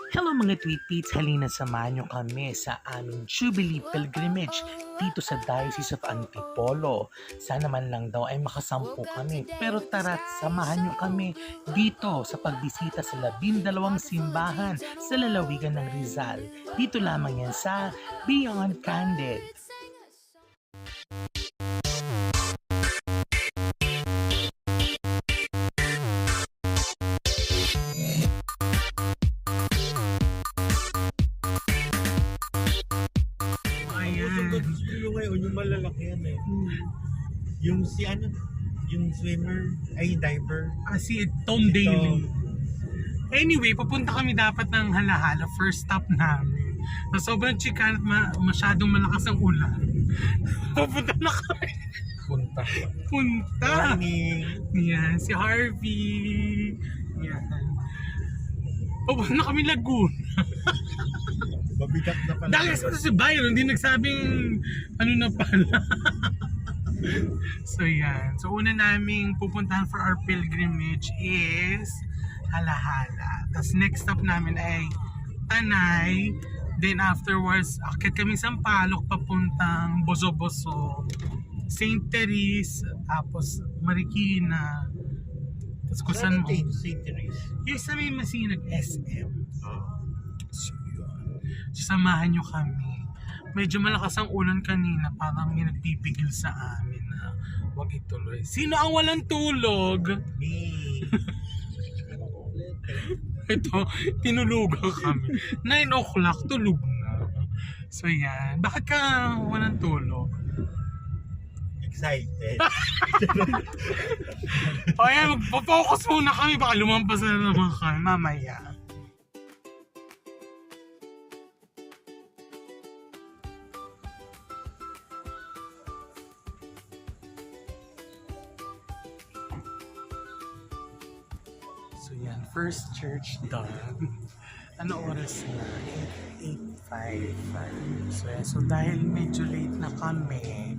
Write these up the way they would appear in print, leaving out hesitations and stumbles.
Hello mga Tweetpeats, halina samahan nyo kami sa aming Jubilee Pilgrimage dito sa Diocese of Antipolo. Sana man lang daw ay makasampu kami. Pero tara't samahan nyo kami dito sa pagbisita sa 12 simbahan sa lalawigan ng Rizal. Dito lamang yan sa Beyond Candid. Gusto nyo ngayon, yung malalaki yan eh. Yung si ano, yung swimmer, ay diver. Si Tom Daly. Anyway, papunta kami dapat ng Halahala, first stop namin. Na sobrang chikan at masyadong malakas ang ulan. Papunta na kami. Punta. Morning. Yan, si Harvey. Yan. Papunta na kami Laguna. Mabigat na pala. Dahil sa si Byron, hindi nagsabing ano na pala. So yan. So una naming pupuntahan for our pilgrimage is Halahala. Tapos next stop namin ay Tanay. Then afterwards, akit kami Sampaloc papuntang Bozo-Bozo, St. Therese, tapos Marikina. Tapos kung saan mo. St. Therese. Yung sa may masinag SM. So yun. Samahan nyo kami. Medyo malakas ang ulan kanina, parang may nagpipigil sa amin na wag ituloy. Sino ang walang tulog? Me. Ito, tinulugan kami. 9 o'clock, tulog na. So yan. Bakit ka walang tulog? Excited. O yan, magpo-focus muna kami. Baka lumampas na naman kami mamaya. So yan, first church done. Ano oras na? 8:55. So yan, so dahil medyo late na kami,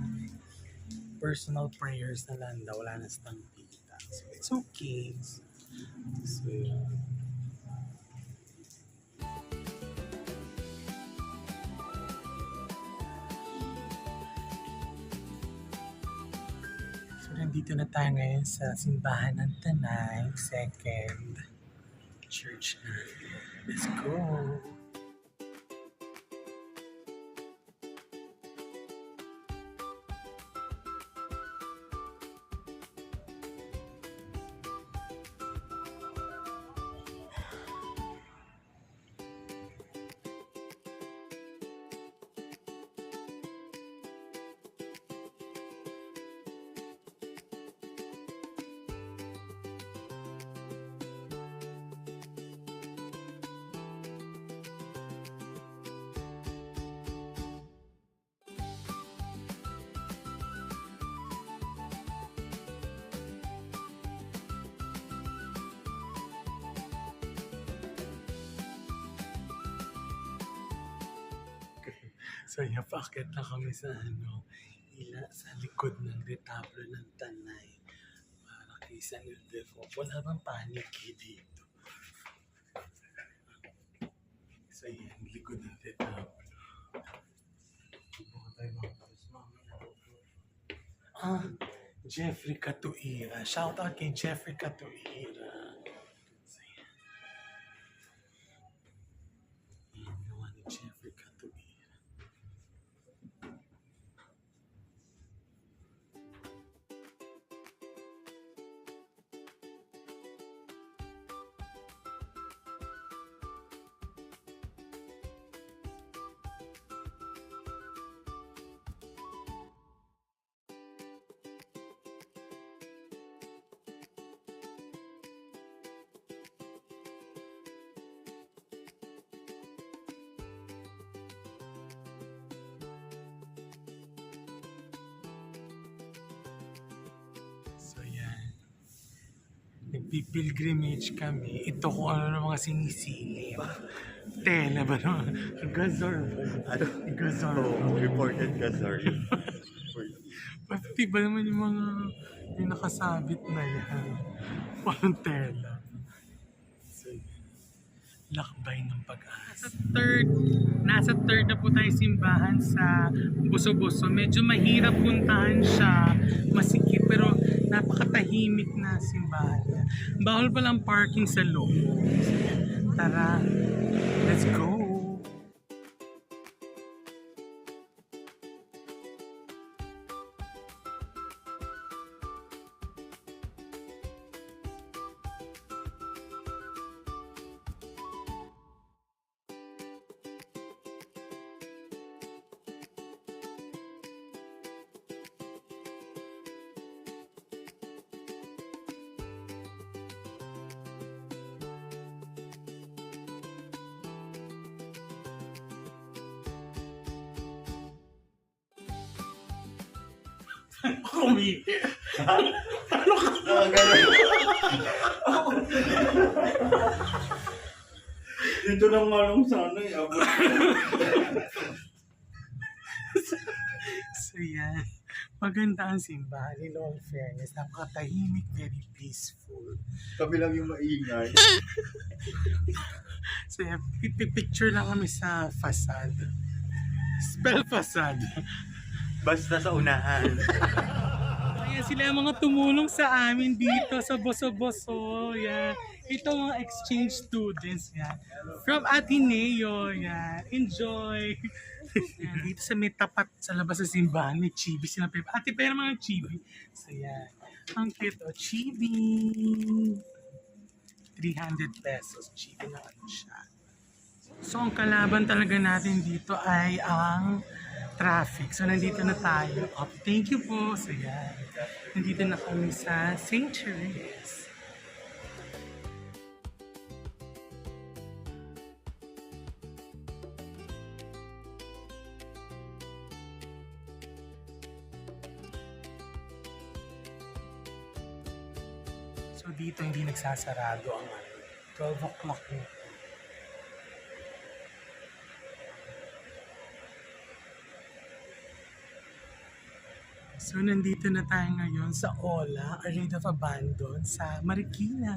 personal prayers na lang daw, wala na stampita. So it's okay. So yan. So nandito na tayo ngayon sa simbahan ng Tanay, second church na. Let's go! So yan, paakit na kami sa sa likod ng retablo ng Tanay. Para kay San Ildefonso. Wala bang paniki dito? So yan, likod ng retablo. Jeffrey Catuira. Shout out kay Jeffrey Catuira. So yan. Yan, gawa ni Jeffrey Catuira. So yan. Nagpipilgrimage kami. Ito kung ano ng mga sinisilip. Tela ba naman? Gazor ba? Ano? Gazor. Reported ka, sorry. Pati ba naman yung mga yung nakasabit na yan? Parang tela. So, Lakbay ng Pag-asa. Nasa third na po tayo simbahan sa Buso-Buso. Medyo mahirap puntahan siya, masikip, pero napakatahimik na simbahan. Bawal palang parking sa loob. Tara, let's go! Kumi. Ano ka? Dito na nga lang sana eh. Abot. So yan. Maganda ang simbahan. In all fairness, napakatahimik, very peaceful. Kami lang yung maingay. So yan, picture lang kami sa facade. Spell facade. Basta sa unahan. Ayan sila yung mga tumulong sa amin dito sa Boso-Boso. Yan. Ito mga exchange students. Yan. From Ateneo. Yan. Enjoy. Yan. Dito sa may tapat sa labas sa simbahan, may chibi sila. Ate, pera mga chibi. So yan. Ang cute. O, chibi. 300 pesos. Chibi na ano siya. So ang kalaban talaga natin dito ay ang traffic. So nandito na tayo. Oh, thank you po. So yan. Nandito na kami sa St. Therese. So dito hindi nagsasarado ang 12 o'clock na. So, nandito na tayo ngayon sa Ola, Our Lady of Abandon, sa Marikina.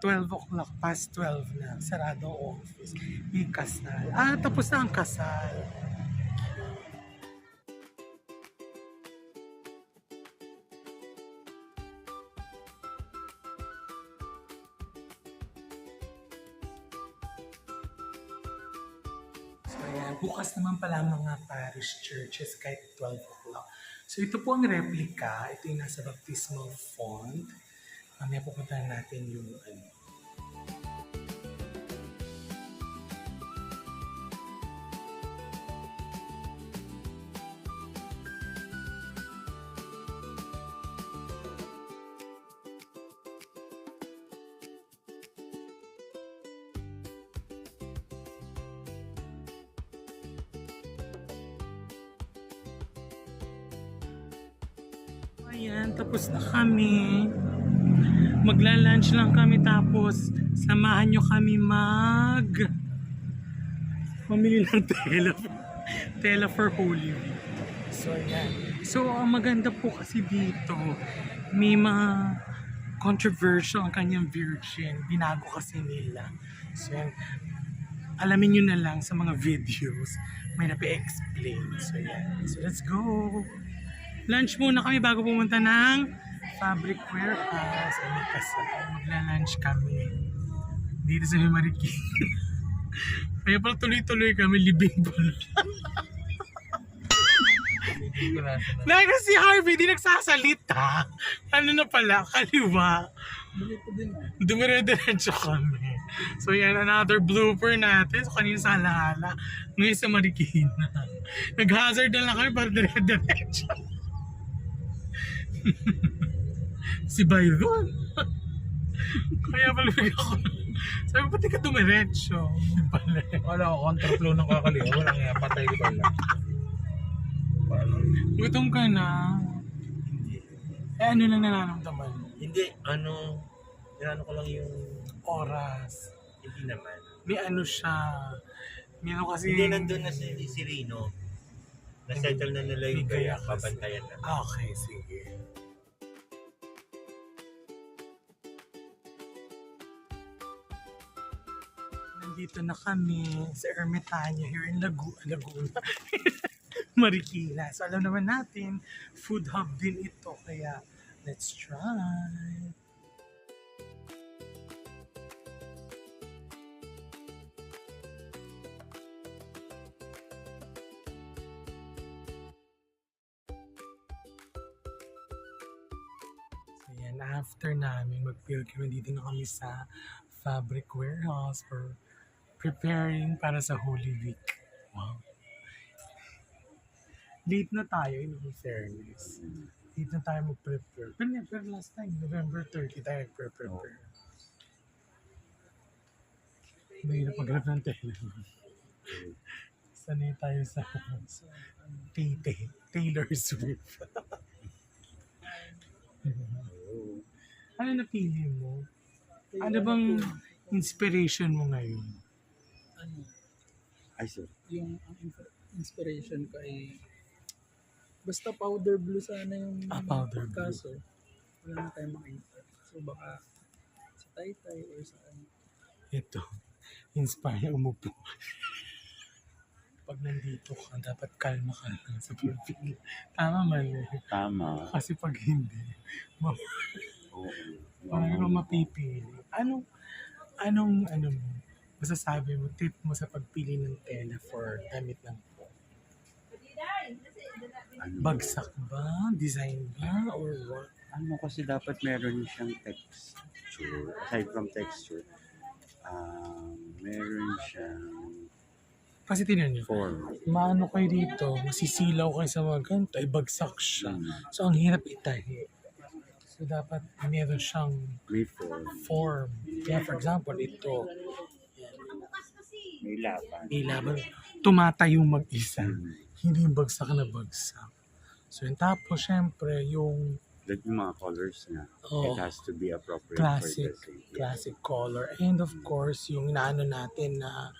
12 o'clock, past 12 na. Sarado ang office. May kasal. Tapos na ang kasal. Bukas naman pala ang mga parish churches kahit 12 o'clock. So ito po ang replica. Ito yung nasa baptismal font. Mamaya pupuntahan natin yung ano. Ayan, tapos na kami. Magla-lunch lang kami tapos samahan nyo kami mamili ng tela for Holy Week. So, ayan. So, ang maganda po kasi dito, may mga controversial ang kanyang virgin. Binago kasi nila. So, ayan. Alamin nyo na lang sa mga videos. May napi-explain. So, ayan. So, let's go! Lunch muna kami bago pumunta ng Fabric Warehouse. Ay, kasi magla-lunch kami dito sa Marikina. Kaya pala tuloy-tuloy kami, libing pala. Dahil si Harvey di nagsasalita. Ano na pala, kaliwa. Dumire-diretso kami. So yan, another blooper natin. So kanina sa Alaala, ngayon sa Marikina. Nag-hazard na lang kami para dire-diretso. Si Byron. Kaya pala ako. Sabi ko, pati ka dumiretso. Wala ako, contraflow ng kakaliwa. Walang nga, patay ko pala. Gutom ka na. Ano na nararamdaman? Hindi, ko lang yung Oras. hindi naman. May ano siya. May ano kasi... Hindi nandun na si Rino. Na-settle na nila yung Kaya kaya, pabantayan na. Okay, sige. Nandito na kami sa Ermitaño here in Laguna. Marikina. So alam naman natin, food hub din ito. Kaya let's try. So yan, after namin mag-pilgrim, dito na kami sa fabric warehouse for preparing para sa Holy Week. Wow. Late na tayo, in all fairness. Late na tayo mag-prepare. Pero last time, November 30 tayo mag-prepare. Mahirap maghanap ng tela. Sanay tayo sa Taylor Swift. Ano napili mo? Ano bang inspiration mo ngayon? Ano, Ay, sir. yung ang inspiration ko ay basta powder blue sana yung Powder blue. kaso wala na tayong makita. So baka sa Taytay or sa ano. Ito, inspire umupo. Pag nandito ka, dapat kalma ka lang sa profile. Tama mali. Tama. Kasi pag hindi, Oo. parang mapipili. Anong mo? Masasabi mo, tip mo sa pagpili ng tela for damit ng po? Ano, Bagsak ba? Design ba? Or what? Ano kasi dapat meron siyang texture, aside from texture, meron siyang Kasi tinan niyo, form. maano kayo dito, masisilaw kayo sa mga ganito, ay bagsak siya. So, ang hirap itahi. So, dapat meron siyang May form, form. Kaya, for example, ito, may laban. ilaban, tumatayo mag-isa. Mm. Hindi yung bagsak na bagsak. So, yun. Tapos, syempre, yung Like yung mga colors niya, Oo. it has to be appropriate classic, for the scene. classic color. And of course, yung inaano natin na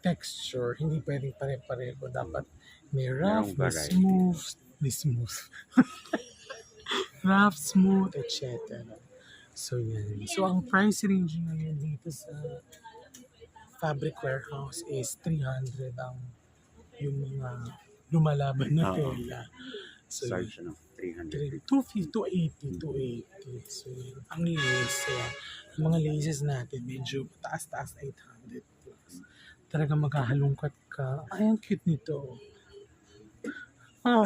texture, hindi pwedeng pare-pareho. Dapat may rough, Merong may variety. smooth, rough, smooth, etc. So, yan. So, ang price range ngayon dito sa Fabric Warehouse is 300 ang yung mga lumalaban na Oo. tela. So, Start siya ng 350. 250, 280. So, yun. Ang lace, yan. Ang mga laces natin, medyo taas-taas, 800 plus. Talaga magkahalungkat ka. Ay, ang cute nito. Ah.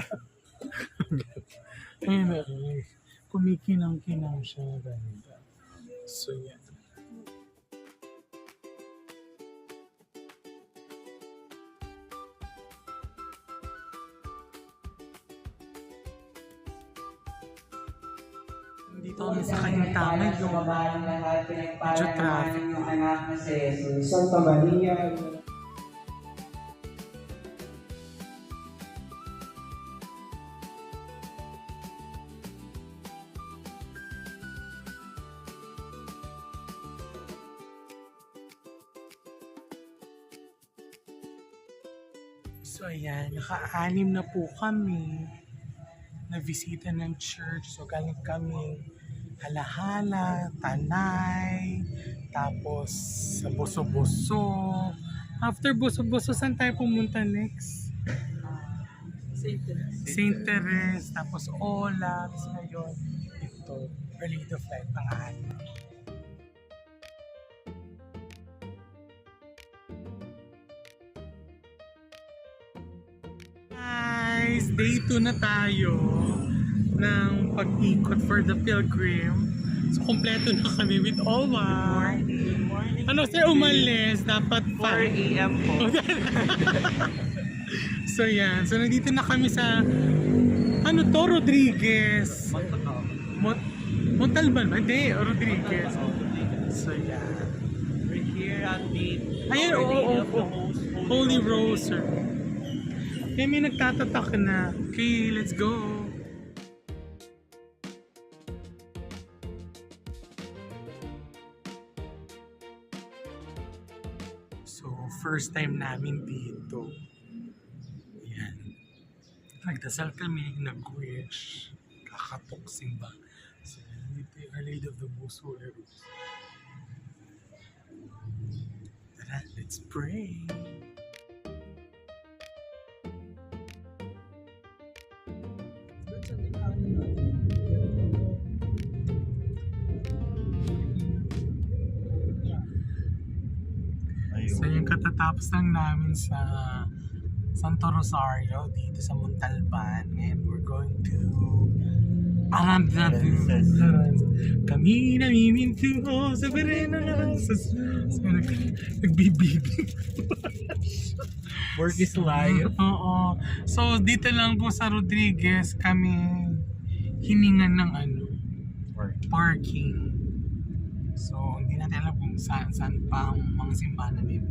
Ayun, ay. Kumikinang-kinang siya. Ganda. So, yan. Dito kami sa kanyang tamay. Sumabahan lahat Medyo traffic. yung anak na si Jesus. Santa Maria. So ayan, naka-anim na po kami na bisita ng church. So galing kami Halahala, Tanay, tapos sa Boso-Boso. After Boso-Boso, saan tayo pumunta next? Saint Teresa. St. Teres, tapos Ola, tapos ngayon ito, early the flight ng anim. Guys, day 2 na tayo ng pag-ikot for the pilgrim. So, kompleto na kami with Owa. Ano, sir, umalis? Dapat 5 a.m. po. So, yan. So, nandito na kami sa, ano to, Rodriguez. Montalban ba? Hindi, Rodriguez. So, yan. We're here at the Ayun, oo. Holy Rosary. Kaya may nagtatatak na. Okay, let's go. So, first time namin dito. Yan. Nagdasal kami, nag-wish. Kakatuksing ba? So, dito yung Our Lady of the Most Holy Rose. Tara, let's pray. Ba't sa tinaanan natin? So yung katatapos lang namin sa Santo Rosario dito sa Montalban, and we're going to Aranzas. Kami namiminto sa Pereno ng Aranzas. So nagbibibig. Work is life. Oo. So dito lang po sa Rodriguez kami hiningan ng parking. So hindi natin alam kung saan pa ang mga simbahan na may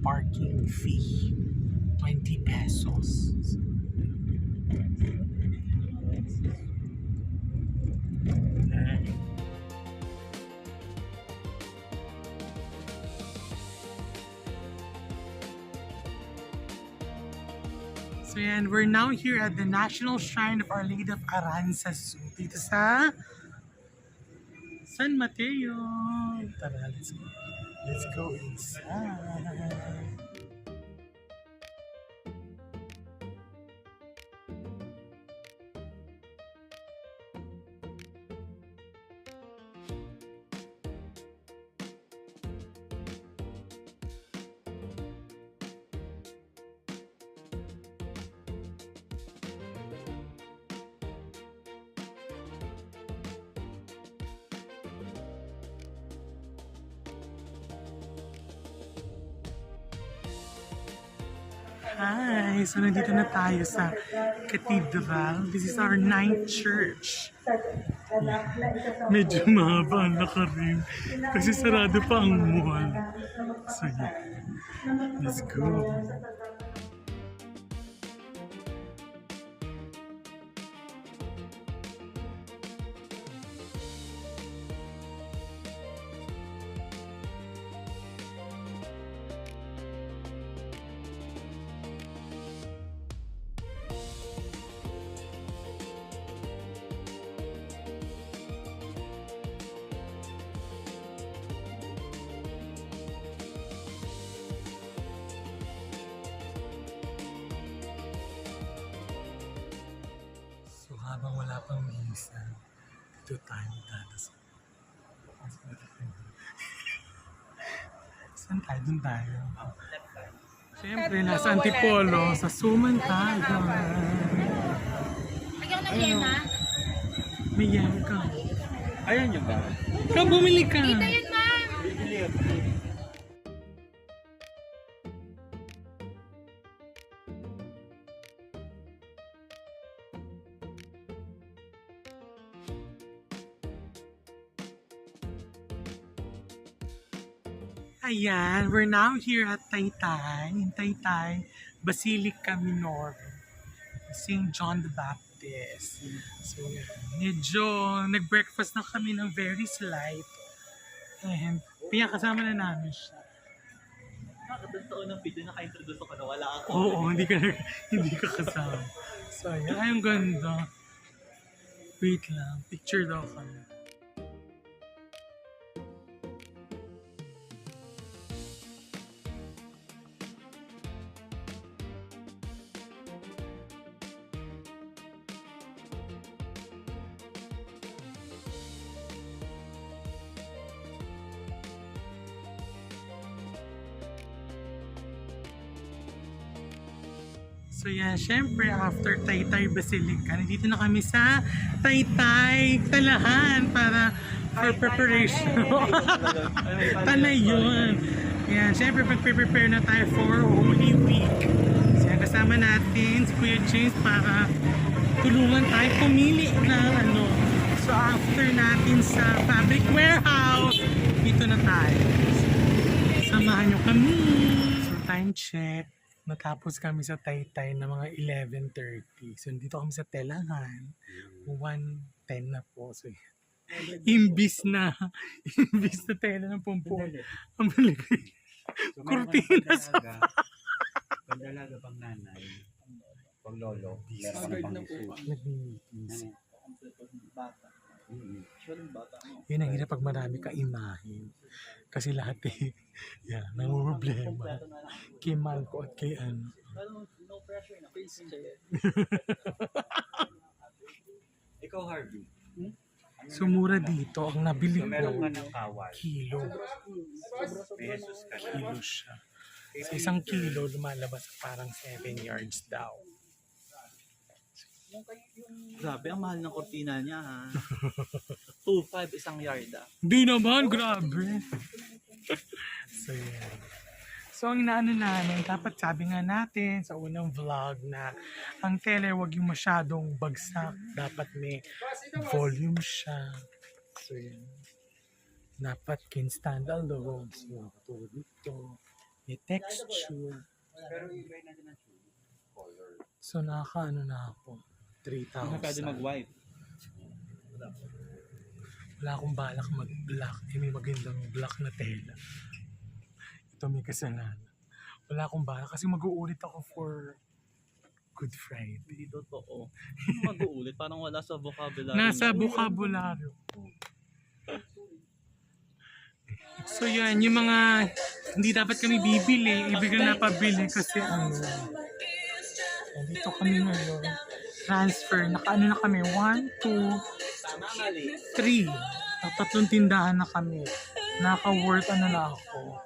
parking fee. 20 pesos. So yan, we're now here at the National Shrine of Our Lady of Aranzazu dito sa San Mateo. Tara, let's go. Let's go inside. Hi! So nandito na tayo sa Cathedral. This is our 9th church. Medyo mahaba ang lakarin kasi sarado pa ang mall. So yeah, let's go. So habang wala pang misa, dito tayo magdadasal. Saan tayo? Doon tayo. Siyempre, nasa Antipolo, sa Sumantagan. Ayaw ng yema? May yam ka. Ayan yung ba? Ikaw, bumili ka. Dito yun, ma'am! Ayan, we're now here at Taytay, in Taytay, Basilica Minor, St. John the Baptist. So, medyo nag-breakfast na kami ng very slight. And pinakasama na namin siya. Nakakataon ng video, naka-introduce ako na wala ako. Oo, hindi ka kasama. So, ayan, ay, ang ganda. Wait lang, picture daw kami. So yan, syempre after Taytay Basilica, nandito na kami sa Taytay Talahan para for preparation. Talay yun. Yan, syempre pag-prepare na tayo for Holy Week. So yan, kasama natin si Kuya James para tulungan tayo pumili ng ano. So after natin sa Fabric Warehouse, dito na tayo. Samahan nyo kami. So time check. Natapos kami sa Taytay na mga 11:30. So, dito kami sa Telangan. 1:10 na po. So, imbis na tela ng pumpo. Ang malagay. Kurtina sa Pandalaga pang nanay. Pang lolo. Meron ka Agad pang na po isu. kami. nag-meetings. Bata. Actually, bata mo. Yun ang hirap pag marami ka imahin. Kasi lahat yan, problema. Kompleto na lang. Kay Marco at kay ano. Pero no pressure na. Face check. Ikaw, Harvey. Sumura dito, ang nabili So, meron ka ko, ng kawal. kilo. Pesos ka na. Kilo siya. Sa isang kilo, lumalabas parang 7 yards daw. Grabe, ang mahal ng kortina niya ha. 2.5 isang yard ah. Di naman, grabe. So, yan. So, ang inaano namin, dapat sabi nga natin sa unang vlog na ang tele wag yung masyadong bagsak. Dapat may volume siya. So, yan. Dapat can stand alone. So, katulad dito. May texture. Pero iba na din ang color. So, nakakaano na ako. Hindi na pwede 3,000. mag-wipe. Wala akong balak mag-black. May magandang black na tela. Ito may kasalanan. Wala akong balak kasi mag-uulit ako for Good Friday. Hindi totoo. Mag-uulit, parang wala sa vocabulary. Nasa vocabulary ko. So yan, yung mga hindi dapat kami bibili, ibigay na pabili kasi ano. Dito kami ngayon. Transfer. Nakaano na kami. 1, 2, 3. Tatlong tindahan na kami. Naka-worth ano na ako.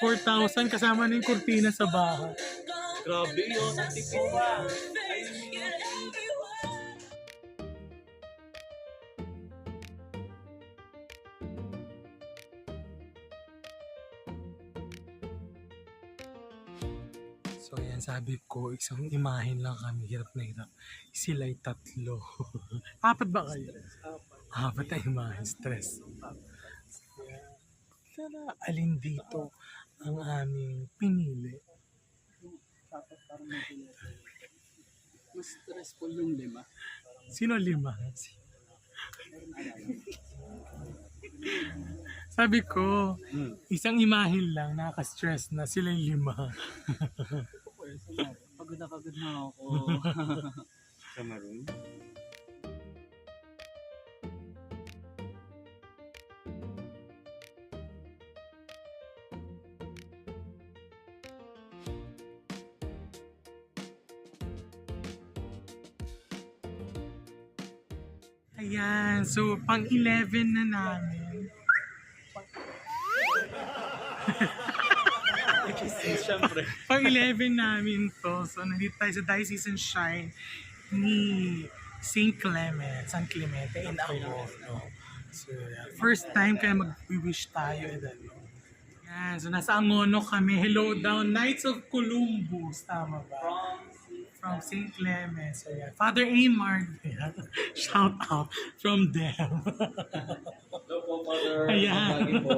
4,000 kasama na yung kurtina sa bahay. Grabe yun, ang tipid ba? So yan, sabi ko, isang imahin lang kami, hirap na hirap. Sila'y 3. 4 ba kayo? 4 na imahin, stress. Tara, alin dito ang aming pinili? Tapos parang mas stressful yung 5. Sino 5? Sabi ko, isang imahin lang, nakaka-stress na sila 5. Pagod na ako. Sa maroon. Ayan, so pang 11 na namin. Siyempre. Pang 11 namin to. So nandito tayo sa Diocesan Shrine ni St. Clement, San Clemente in Angono. So first time kaya mag-wish tayo. Yan, so nasa Angono kami. Hello down, Knights of Columbus. Tama ba? From St. Clement. So yeah, Father Amar. Shout out from them. Hello po, Father. Ayan. Lagi po.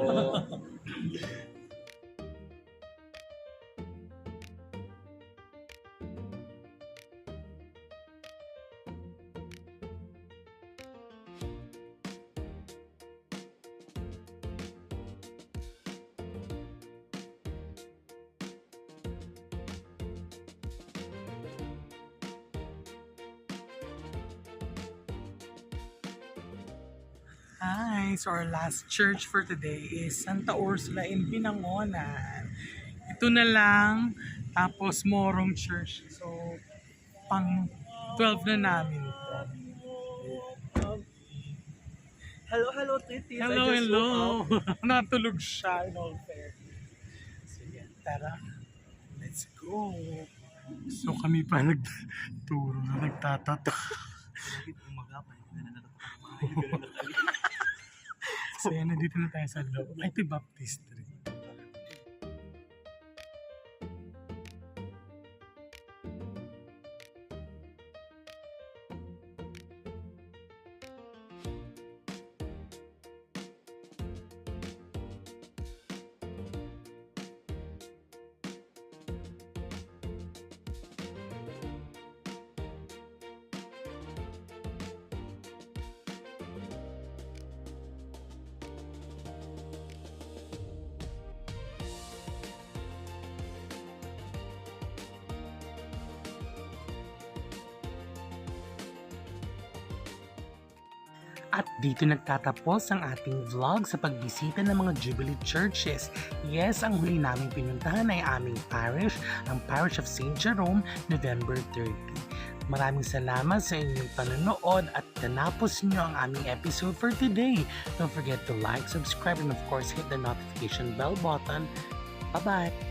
Hi, so our last church for today is Santa Ursula in Binangonan. Ito na lang, tapos Morong Church. So, pang 12 na namin ito. Hello, Titi. Hello. Natulog siya in all fairness. So, yan, tara. Let's go. So, kami pa nagturo na nagtatato. So, yan, nandito na tayo sa loob. Ay, ito yung baptistry. At dito nagtatapos ang ating vlog sa pagbisita ng mga Jubilee churches. Yes, ang huli naming pinuntahan ay aming parish, ang Parish of St. Jerome, November 30. Maraming salamat sa inyong panonood at tinapos nyo ang aming episode for today. Don't forget to like, subscribe, and of course hit the notification bell button. Bye-bye!